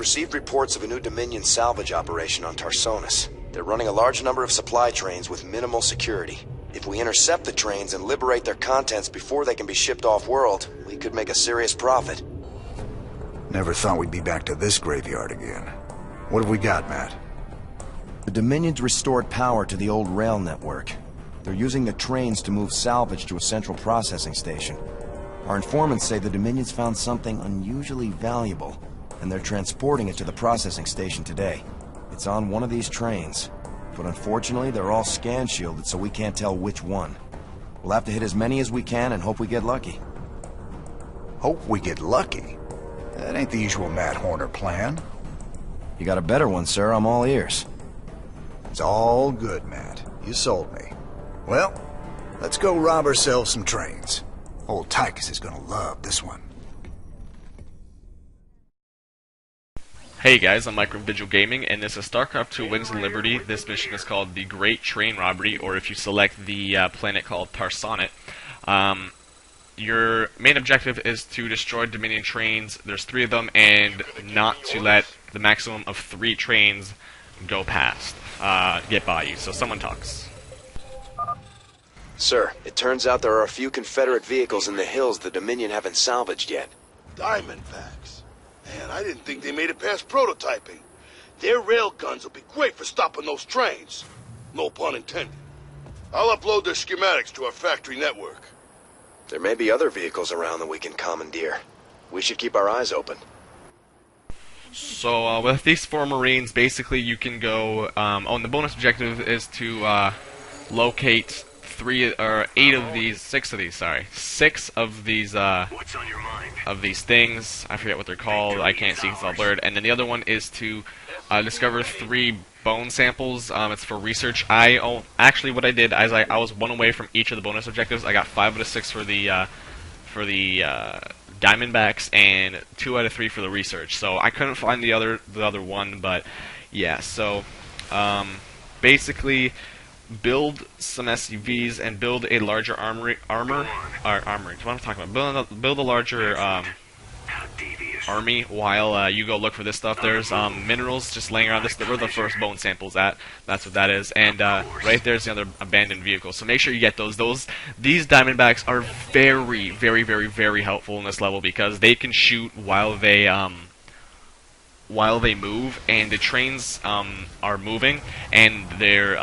Received reports of a new Dominion salvage operation on Tarsonis. They're running a large number of supply trains with minimal security. If we intercept the trains and liberate their contents before they can be shipped off-world, we could make a serious profit. Never thought we'd be back to this graveyard again. What have we got, Matt? The Dominion's restored power to the old rail network. They're using the trains to move salvage to a central processing station. Our informants say the Dominion's found something unusually valuable, and they're transporting it to the processing station today. It's on one of these trains, but unfortunately they're all scan shielded, so we can't tell which one. We'll have to hit as many as we can and hope we get lucky. Hope we get lucky? That ain't the usual Matt Horner plan. You got a better one, sir. I'm all ears. It's all good, Matt. You sold me. Well, let's go rob ourselves some trains. Old Tychus is gonna love this one. Hey guys, I'm Mike from Vigil Gaming, and this is StarCraft 2 Wings of Liberty. This mission is called the Great Train Robbery, or if you select the planet called Tarsonis. Your main objective is to destroy Dominion trains. There's 3 of them, and not to let the maximum of 3 trains go past, get by you. So someone talks. Sir, it turns out there are a few Confederate vehicles in the hills the Dominion haven't salvaged yet. Diamondbacks. Man, I didn't think they made it past prototyping. Their rail guns will be great for stopping those trains. No pun intended. I'll upload their schematics to our factory network. There may be other vehicles around that we can commandeer. We should keep our eyes open. So with these 4 Marines, basically you can go, and the bonus objective is to locate 6 of these What's on your mind? of these things. I forget what they're called. I can't see because it's all blurred. And then the other one is to discover 3 bone samples. It's for research. Actually, what I did is I was 1 away from each of the bonus objectives. I got 5 out of 6 for the Diamondbacks and 2 out of 3 for the research. So I couldn't find the other one, but yeah. So basically, build some SUVs and build a larger armory. What am I talking about? Build a larger army while you go look for this stuff. There's minerals just laying around. This where the first bone samples at. That's what that is. And right there's the other abandoned vehicle. So make sure you get those. These Diamondbacks are very, very, very, very helpful in this level because they can shoot while they move, and the trains are moving, and they're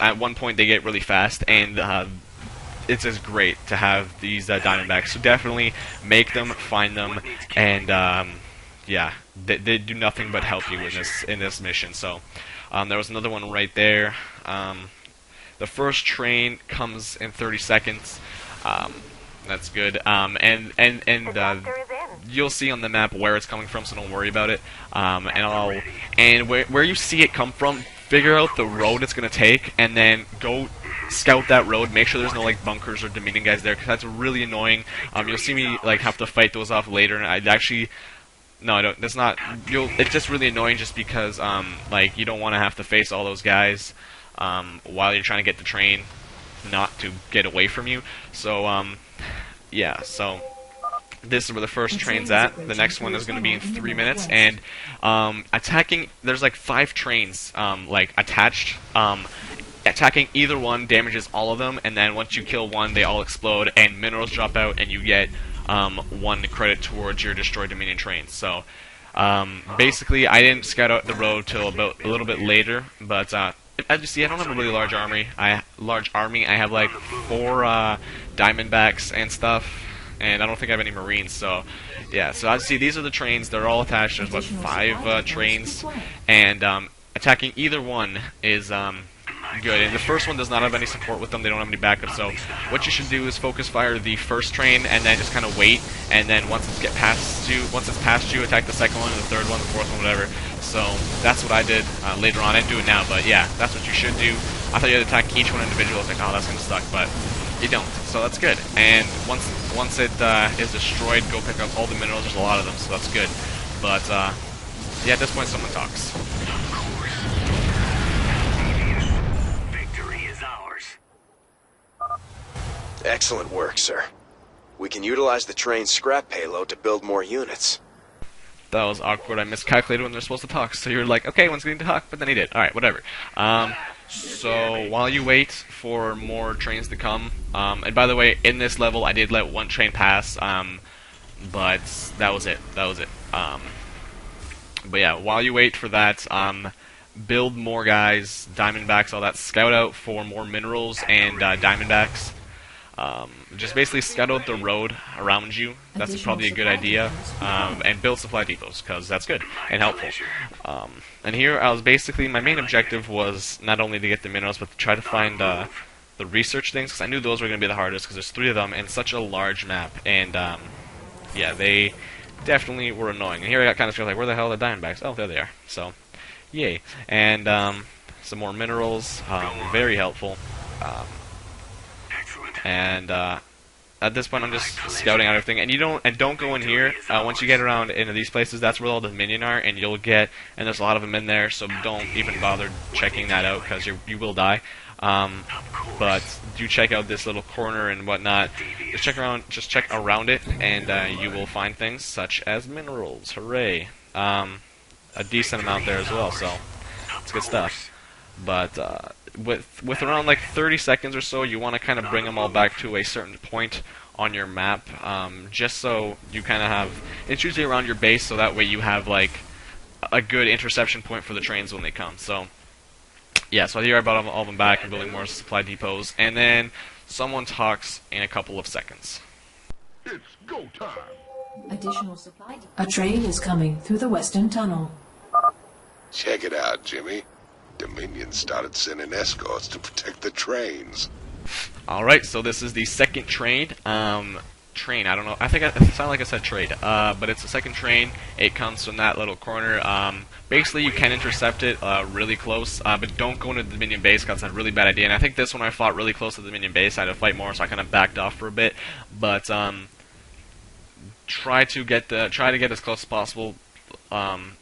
at one point they get really fast, and it's just great to have these Diamondbacks. So definitely make them, find them, and yeah, they do nothing but help you in this mission. So there was another one right there. The first train comes in 30 seconds. That's good. And you'll see on the map where it's coming from, so don't worry about it. And where you see it come from, figure out the road it's gonna take, and then go scout that road. Make sure there's no like bunkers or Dominion guys there, because that's really annoying. You'll see me like have to fight those off later, and I'd actually. No, I don't. That's not. It's just really annoying, just because like you don't want to have to face all those guys while you're trying to get the train not to get away from you. So yeah. So this is where the first train's at. The next one is going to be in 3 minutes, and attacking. There's like 5 trains like attached. Attacking either one damages all of them, and then once you kill one, they all explode, and minerals drop out, and you get 1 credit towards your destroyed Dominion trains. So basically, I didn't scout out the road till about a little bit later, but as you see, I don't have a really large army. I have like 4 Diamondbacks and stuff, and I don't think I have any Marines. So yeah, so as you see, these are the trains. They're all attached. There's what 5 trains, and attacking either one is good. And the first one does not have any support with them. They don't have any backup. So what you should do is focus fire the first train, and then just kind of wait. And then once it's past you, attack the second one, and the third one, the fourth one, whatever. So that's what I did later on. I didn't do it now, but yeah, that's what you should do. I thought you had to attack each one individually. I was like, oh, that's gonna suck, but you don't. So that's good. And once it is destroyed, go pick up all the minerals. There's a lot of them, so that's good. But yeah, at this point, someone talks. Excellent work, sir. We can utilize the train's scrap payload to build more units. That was awkward. I miscalculated when they're supposed to talk. So you're like, okay, one's going to talk, but then he did. Alright, whatever. So while you wait for more trains to come, and by the way, in this level I did let one train pass, but that was it. But yeah, while you wait for that, build more guys, diamondbacks, all that. Scout out for more minerals and diamondbacks. Just basically scout out the road around you. That's probably a good idea. And build supply depots, because that's good and helpful. And here, my main objective was not only to get the minerals, but to try to find the research things, because I knew those were going to be the hardest, because there's 3 of them and such a large map. And yeah, they definitely were annoying. And here I got kind of like, where the hell are the diamondbacks? Oh, there they are. So, yay. And some more minerals, very helpful. And at this point, I'm just scouting out everything. And don't go in here. Once you get around into these places, that's where all the minion are, and there's a lot of them in there. So don't even bother checking that out, because you will die. But do check out this little corner and whatnot. Just check around it, and you will find things such as minerals. Hooray! A decent amount there as well. So it's good stuff. But with around like 30 seconds or so, you want to kind of bring them all back to a certain point on your map, just so you kind of have, it's usually around your base, so that way you have like a good interception point for the trains when they come. So yeah, so here I brought all of them back and building more supply depots, and then someone talks in a couple of seconds. It's go time. Additional supply. A train is coming through the western tunnel. Check it out, Jimmy. Dominion started sending escorts to protect the trains. Alright, so this is the second train. Train, I don't know. I think it sounded like I said trade. But it's the second train. It comes from that little corner. Basically, you can intercept it really close, but don't go into the Dominion base, because that's a really bad idea. And I think this one I fought really close to the Dominion base. I had to fight more, so I kind of backed off for a bit. But try to get as close as possible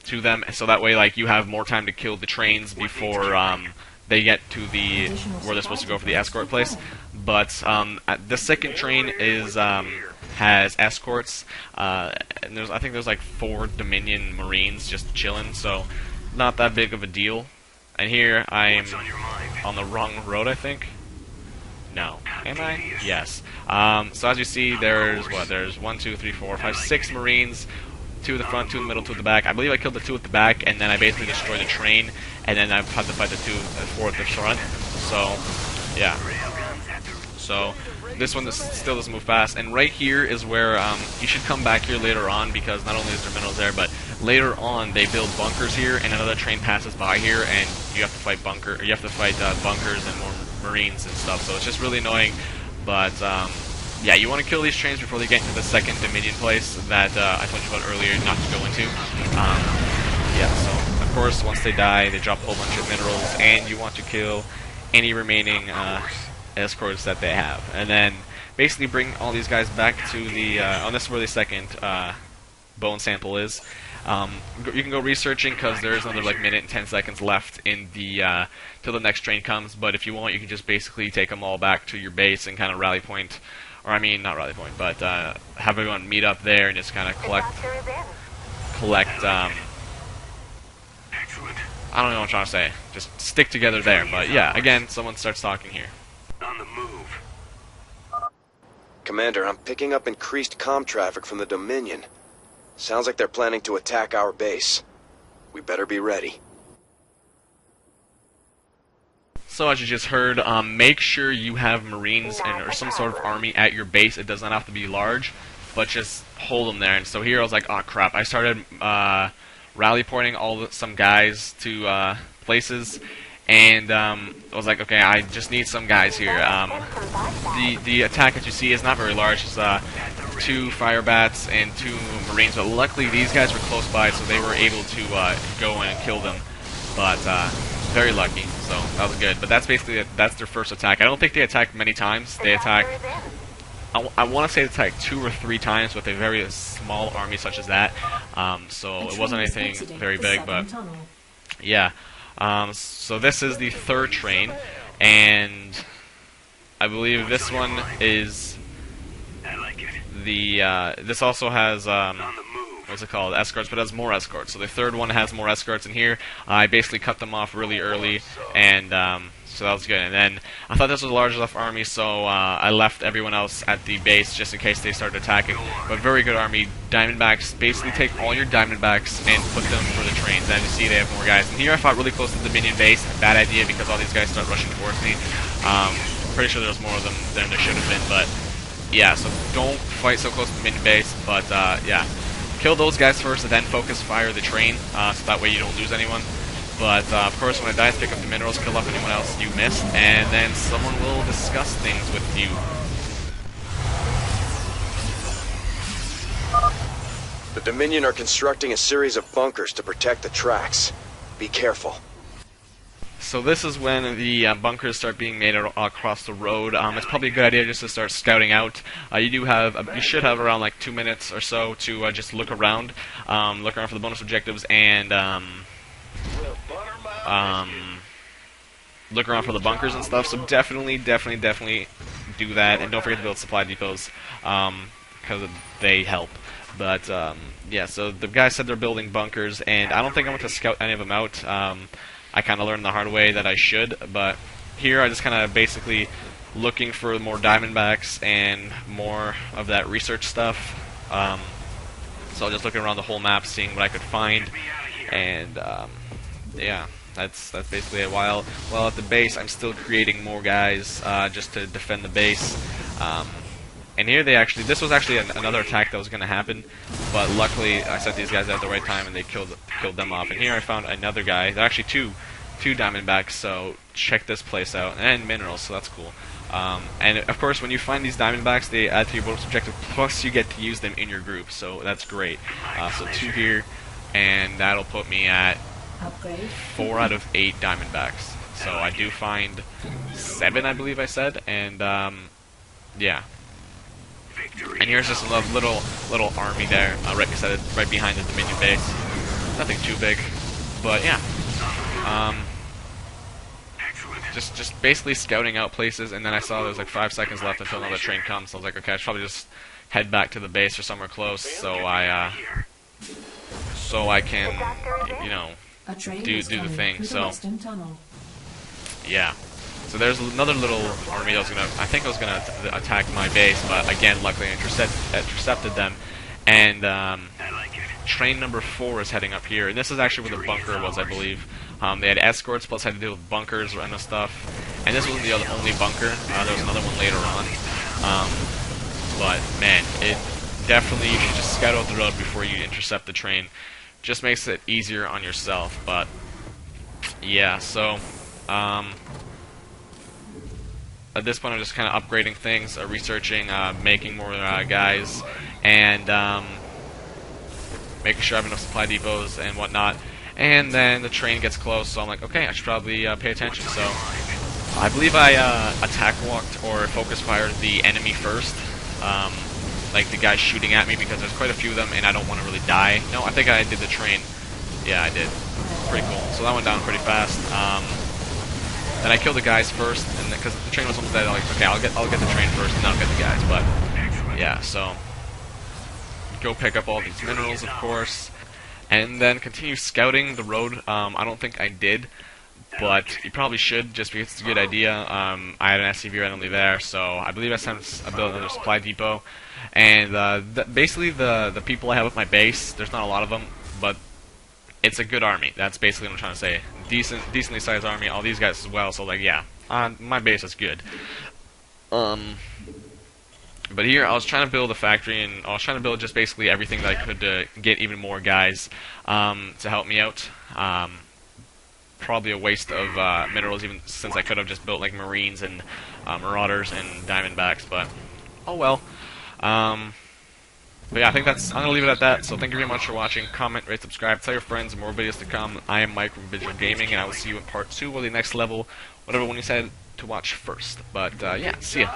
to them, so that way, like, you have more time to kill the trains before they get to where they're supposed to go for the escort place. But the second train has escorts, and I think there's like 4 Dominion Marines just chilling, so not that big of a deal. And here I'm on the wrong road, I think. No, am I? Yes. So as you see, there's 1, 2, 3, 4, 5, 6 Marines. 2 at the front, 2 in the middle, 2 at the back. I believe I killed the 2 at the back, and then I basically destroyed the train, and then I had to fight the 4 at the front. So, yeah. So, this one still doesn't move fast. And right here is where you should come back here later on, because not only is there minerals there, but later on they build bunkers here, and another train passes by here, and you have to fight bunkers and more Marines and stuff. So it's just really annoying, but yeah, you want to kill these trains before they get into the second Dominion place that I told you about earlier not to go into. Yeah, so of course, once they die, they drop a whole bunch of minerals, and you want to kill any remaining escorts that they have. And then basically bring all these guys back to the, this is where the second bone sample is. You can go researching, because there's another like minute and 10 seconds left in the till the next train comes. But if you want, you can just basically take them all back to your base and kind of rally point, or I mean not rally point, but have everyone meet up there and just kind of collect. I don't know what I'm trying to say. Just stick together there. But yeah, again, someone starts talking here. On the move. Commander, I'm picking up increased comm traffic from the Dominion. Sounds like they're planning to attack our base. We better be ready. So as you just heard, make sure you have Marines or some sort of army at your base. It does not have to be large, but just hold them there. And so here I was like, oh crap. I started rally pointing some guys to places, and I was like, okay, I just need some guys here. The attack that you see is not very large. It's 2 fire bats and 2 Marines, but luckily these guys were close by, so they were able to go in and kill them. But very lucky, so that was good. But that's basically that's their first attack. I don't think they attacked many times. They attacked, I want to say they attacked 2 or 3 times with a very small army such as that. So it wasn't anything very big, but yeah. So this is the 3rd train, and I believe this one is the this also has what's it called, escorts, but it has more escorts. So the third one has more escorts in here. I basically cut them off really early, and so that was good. And then I thought this was a large enough army, so I left everyone else at the base just in case they started attacking. But very good army. Diamondbacks, basically take all your Diamondbacks and put them for the trains. And as you see, they have more guys. And here I fought really close to the Dominion base. Bad idea because all these guys start rushing towards me. Pretty sure there's more of them than there should have been, but yeah, so don't fight so close to the Dominion base. But yeah, kill those guys first, and then focus fire the train, so that way you don't lose anyone. But of course, when it dies, pick up the minerals, kill off anyone else you missed, and then someone will discuss things with you. The Dominion are constructing a series of bunkers to protect the tracks. Be careful. So this is when the bunkers start being made across the road. It's probably a good idea just to start scouting out. You should have around like 2 minutes or so to just look around for the bonus objectives, and look around for the bunkers and stuff. So definitely do that, and don't forget to build supply depots because they help. But yeah, so the guys said they're building bunkers, and I don't think I went to scout any of them out. I kind of learned the hard way that I should, but here I just kind of basically looking for more Diamondbacks and more of that research stuff. So just looking around the whole map, seeing what I could find, and yeah, that's basically it. While at the base, I'm still creating more guys just to defend the base. And here this was actually another attack that was going to happen, but luckily I sent these guys out at the right time and they killed them off. And here I found another guy. They're actually two Diamondbacks, so check this place out. And minerals, so that's cool. And of course, when you find these Diamondbacks, they add to your bonus objective, plus you get to use them in your group, so that's great. So 2 here, and that'll put me at 4 out of 8 Diamondbacks. So I do find 7, I believe I said, and yeah. And here's just a little army there, right behind the Dominion base. Nothing too big, but yeah. Just basically scouting out places, and then I saw there was like 5 seconds left until another train comes. So I was like, okay, I should probably just head back to the base or somewhere close, so I can, you know, do the thing. So yeah. So there's another little army that I think was gonna attack my base, but again, luckily I intercepted them. And train number 4 is heading up here, and this is actually where the bunker was, I believe. They had escorts, plus had to deal with bunkers and stuff. And this wasn't the only bunker. There was another one later on. But man, it definitely, you should just scout out the road before you intercept the train. Just makes it easier on yourself. But yeah, so at this point, I'm just kind of upgrading things, researching, making more guys, and making sure I have enough supply depots and whatnot. And then the train gets close, so I'm like, okay, I should probably pay attention. So I believe I attack walked or focus fired the enemy first, like the guy shooting at me, because there's quite a few of them, and I don't want to really die. No, I think I did the train. Yeah, I did. Pretty cool. So that went down pretty fast. Then I killed the guys first, and because the train was almost dead, I'm like, okay, I'll get the train first, and then I'll get the guys. But yeah, so go pick up all these minerals, of course, and then continue scouting the road. I don't think I did, but you probably should, just because it's a good idea. I had an SCV randomly there, so I believe I built another supply depot. And basically the people I have at my base, there's not a lot of them, but it's a good army. That's basically what I'm trying to say. Decently sized army, all these guys as well, so like, yeah, my base is good. But here, I was trying to build a factory, and I was trying to build just basically everything that I could to get even more guys to help me out. Probably a waste of minerals, even since I could have just built like Marines and Marauders and Diamondbacks, but oh well. But yeah, I think I'm going to leave it at that. So thank you very much for watching. Comment, rate, subscribe, tell your friends, more videos to come. I am Mike from Visual Gaming, and I will see you in part 2 or the next level, whatever one you said to watch first. But yeah, see ya.